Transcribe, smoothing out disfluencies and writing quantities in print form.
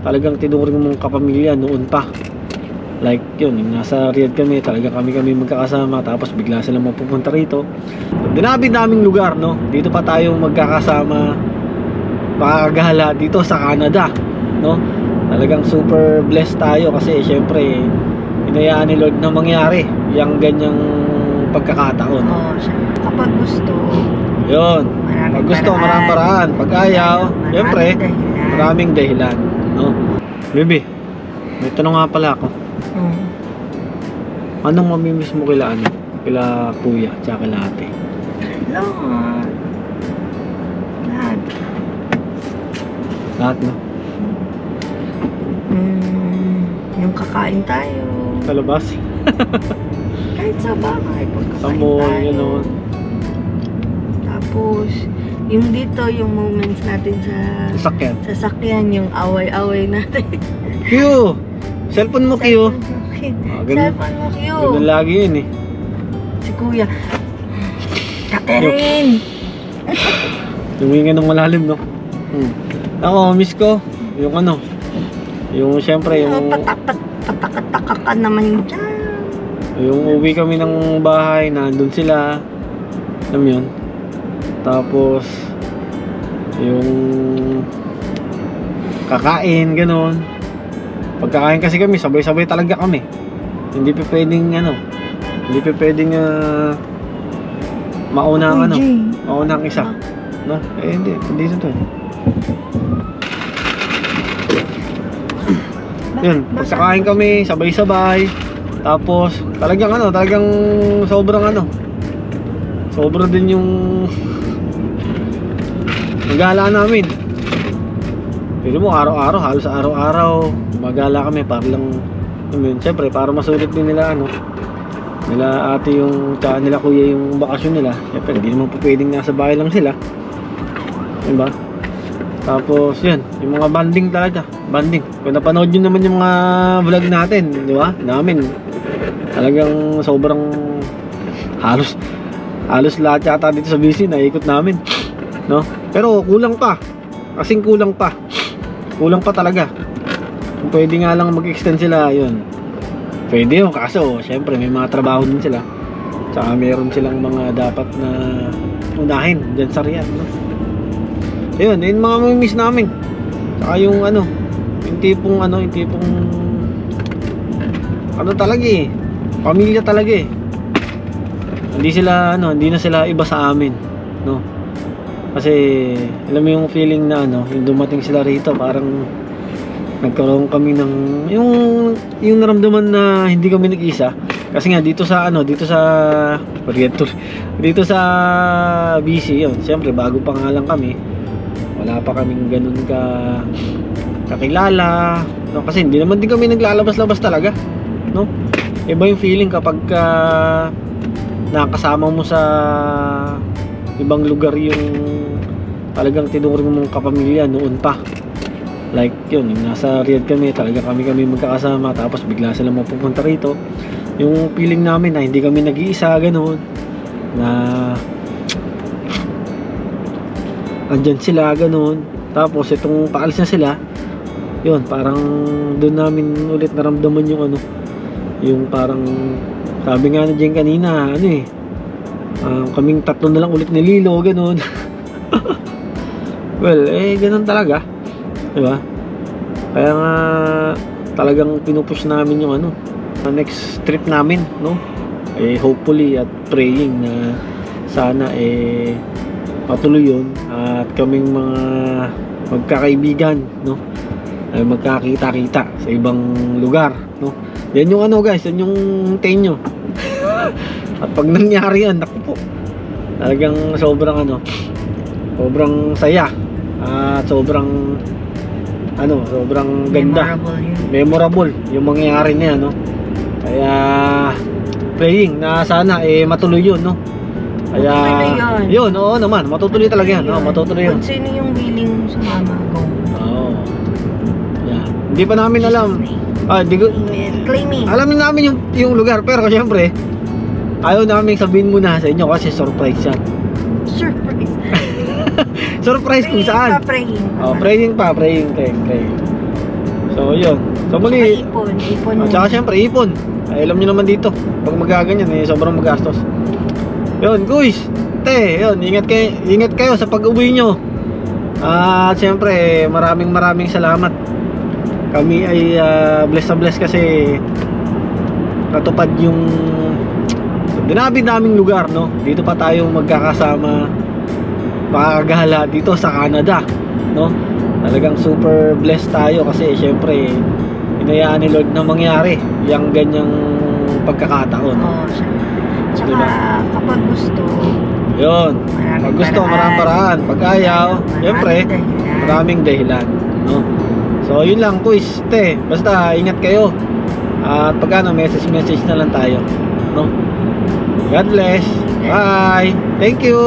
talagang tinuring mong kapamilya noon pa. Like yun, yung nasa Riyadh kami, talagang kami magkakasama, tapos bigla silang mapupunta rito. Dinami-daming lugar, no? Dito pa tayo magkakasama, makakagala dito sa Canada, no? Talagang super blessed tayo kasi syempre hinayaan ni Lord na mangyari yung ganyang pagkakataon. Oo, kapag gusto, yun, pag gusto, maraming paraan. Pag ayaw, syempre maraming dahilan, no? Baby, may tanong nga pala ako. Anong mamimiss mo kila ano? Kila kuya, tsaka kila ate? Lahat. Lahat. Lahat, no? Yung kakain tayo. Sa labas? Kahit sa bahay, Sa pagkakain mall, tayo. gano'n. Tapos, yung dito, yung moments natin sa Sasakyan. sasakyan, yung away-away natin. Q! Cellphone mo, Q! Ganun, Cellphone mo, Q. ganun lagi yun eh. Si Kuya. Catherine! Tumingan ng malalim, no? Ako, miss ko yung ano, yung syempre yung Patakataka ka naman dyan. yung uwi kami ng bahay, nandun sila, alam yun. Tapos yung kakain, ganun. Pagkakain kasi kami, sabay-sabay talaga kami. Hindi pa pwedeng ano, hindi pa pwedeng mauna ang ano, mauna ang isa, no? Eh hindi to. Yun, pagkakain kami, sabay-sabay. Tapos, talagang ano, talagang sobrang ano. Sobra din yung magala namin. Pero mo, araw-araw, halos araw-araw, magala kami para lang, siyempre, para masulit din nila, ano, nila ate yung, tsaka nila kuya yung bakasyon nila. Siyempre, hindi naman po pwedeng nasa bahay lang sila. Diba? Tapos yun, yung mga banding talaga, banding. Kung napanood nyo naman yung mga vlog natin, di ba? Namin, talagang sobrang halos lahat yata dito sa BC na ikot namin, no? Pero kulang pa, kasing kulang pa talaga. Kung pwede nga lang mag-extend sila, yun, pwede yun, kaso syempre may mga trabaho din sila, tsaka meron silang mga dapat na unahin dyan sa Riyadh, no? Ayun, yung mga mamimiss namin. Saka yung ano, yung tipong ano talaga eh, pamilya talaga eh. Hindi na sila iba sa amin, no? Kasi alam mo yung feeling na ano, yung dumating sila rito, parang nagkaroon kami ng yung naramdaman na hindi kami nag-isa. Kasi nga dito sa BC yun, siyempre bago pa nga lang kami, wala pa kaming ganun kakilala, no? Kasi hindi naman din kami naglalabas-labas talaga, no? Iba yung feeling kapag nakasama mo sa ibang lugar yung talagang tinuring mong kapamilya noon pa. Like yun, yung nasa Riyadh kami, talagang kami magkakasama, tapos bigla silang mapupunta rito. Yung feeling namin na hindi kami nag-iisa, ganun, na andyan sila, ganun. Tapos itong paalis na sila, yun, parang doon namin ulit naramdaman yung ano, yung parang sabi nga na Jen kanina, ano eh, kaming tatlo na lang ulit ni Lilo, ganun. Well, ganun talaga, diba? Kaya nga talagang pinupush namin yung ano, next trip namin, no? Hopefully at praying na sana patuloy yun at kaming mga magkakaibigan, no, ay magkakita-kita sa ibang lugar, no. Yan yung ano guys, yan yung tenyo. At pag nangyari yan, naku po, talagang sobrang saya at sobrang ganda, memorable yung mangyayari na yan, no. Kaya praying na sana matuloy yun, no. Kaya yun, oo naman, matutuloy talaga yan, no? Matutuloy yun. Kung sino yung willing sumama, go. Oo. Yan. Hindi pa namin alam. Claiming. Alam namin yung lugar, pero syempre ayaw namin sabihin muna sa inyo kasi surprise yan. So, yun. So, muli, Ipon. tsaka syempre, ipon. Ay, alam nyo naman dito, pag magaganyan, sobrang magastos. Yun, guys, yun, ingat kayo sa pag-uwi nyo. At syempre, maraming salamat. Kami ay blessed na blessed kasi natupad yung dinabid naming lugar, no? Dito pa tayo magkakasama, makakagala dito sa Canada, no? Talagang super blessed tayo kasi syempre hinayaan ni Lord na mangyari yung ganyang pagkakataon. Oo, So, tsaka diba? kapag gusto, Yun, pag gusto, maraming paraan. Pag ayaw, syempre maraming dahilan, no? So yun lang, quiz, basta ingat kayo. At pag message na lang tayo, no? God bless. Bye. Thank you.